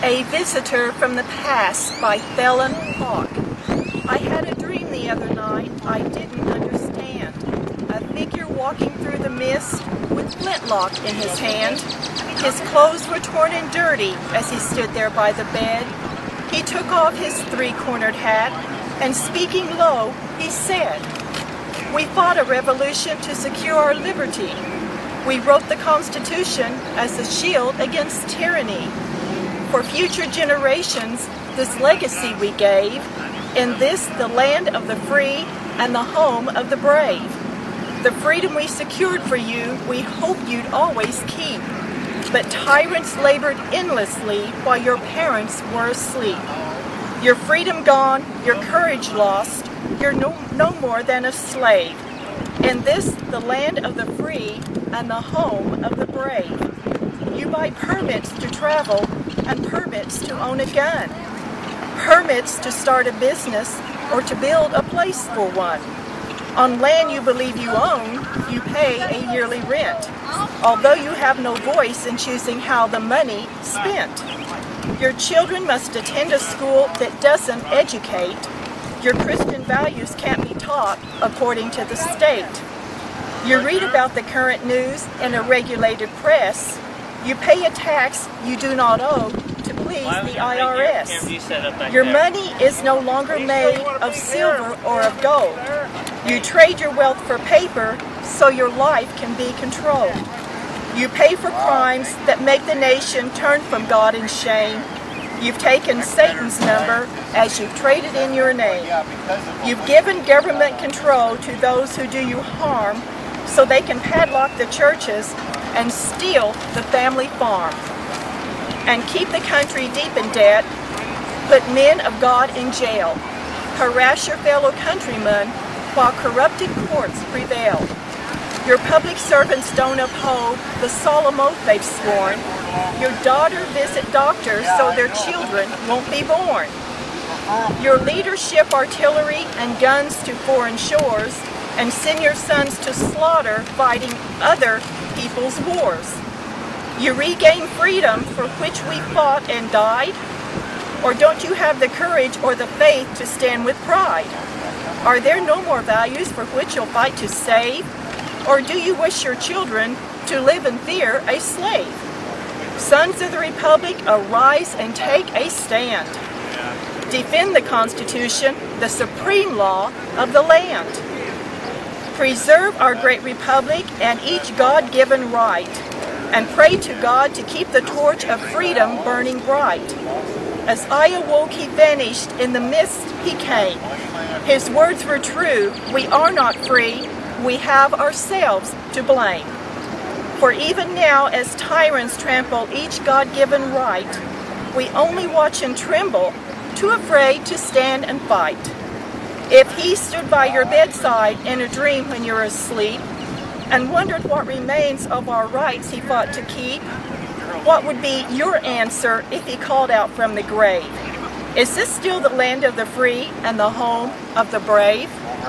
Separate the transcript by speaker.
Speaker 1: A Visitor from the Past by Felon Hawk. I had a dream the other night I didn't understand. A figure walking through the mist with flintlock in his hand. His clothes were torn and dirty as he stood there by the bed. He took off his three-cornered hat and speaking low, he said, "We fought a revolution to secure our liberty. We wrote the Constitution as a shield against tyranny. For future generations, this legacy we gave, in this the land of the free and the home of the brave. The freedom we secured for you, we hope you'd always keep. But tyrants labored endlessly while your parents were asleep. Your freedom gone, your courage lost, you're no more than a slave. In this, the land of the free and the home of the brave. You buy permits to travel and permits to own a gun. Permits to start a business or to build a place for one. On land you believe you own, you pay a yearly rent, although you have no voice in choosing how the money spent. Your children must attend a school that doesn't educate. Your Christian values can't be taught according to the state. You read about the current news in a regulated press. You pay a tax you do not owe to please the IRS. Your money is no longer made of silver or of gold. You trade your wealth for paper so your life can be controlled. You pay for crimes that make the nation turn from God in shame. You've taken Satan's number as you've traded in your name. You've given government control to those who do you harm so they can padlock the churches and steal the family farm, and keep the country deep in debt, put men of God in jail, harass your fellow countrymen while corrupted courts prevail. Your public servants don't uphold the solemn oath they've sworn. Your daughters visit doctors so their children won't be born. Your leaders ship artillery and guns to foreign shores and send your sons to slaughter fighting other people's wars. You regain freedom for which we fought and died? Or don't you have the courage or the faith to stand with pride? Are there no more values for which you'll fight to save? Or do you wish your children to live in fear a slave? Sons of the Republic, arise and take a stand. Defend the Constitution, the supreme law of the land. Preserve our great republic and each God-given right, and pray to God to keep the torch of freedom burning bright. As I awoke, he vanished, in the mist he came. His words were true, we are not free, we have ourselves to blame. For even now, as tyrants trample each God-given right, we only watch and tremble, too afraid to stand and fight. If he stood by your bedside in a dream when you're asleep and wondered what remains of our rights he fought to keep, what would be your answer if he called out from the grave? Is this still the land of the free and the home of the brave?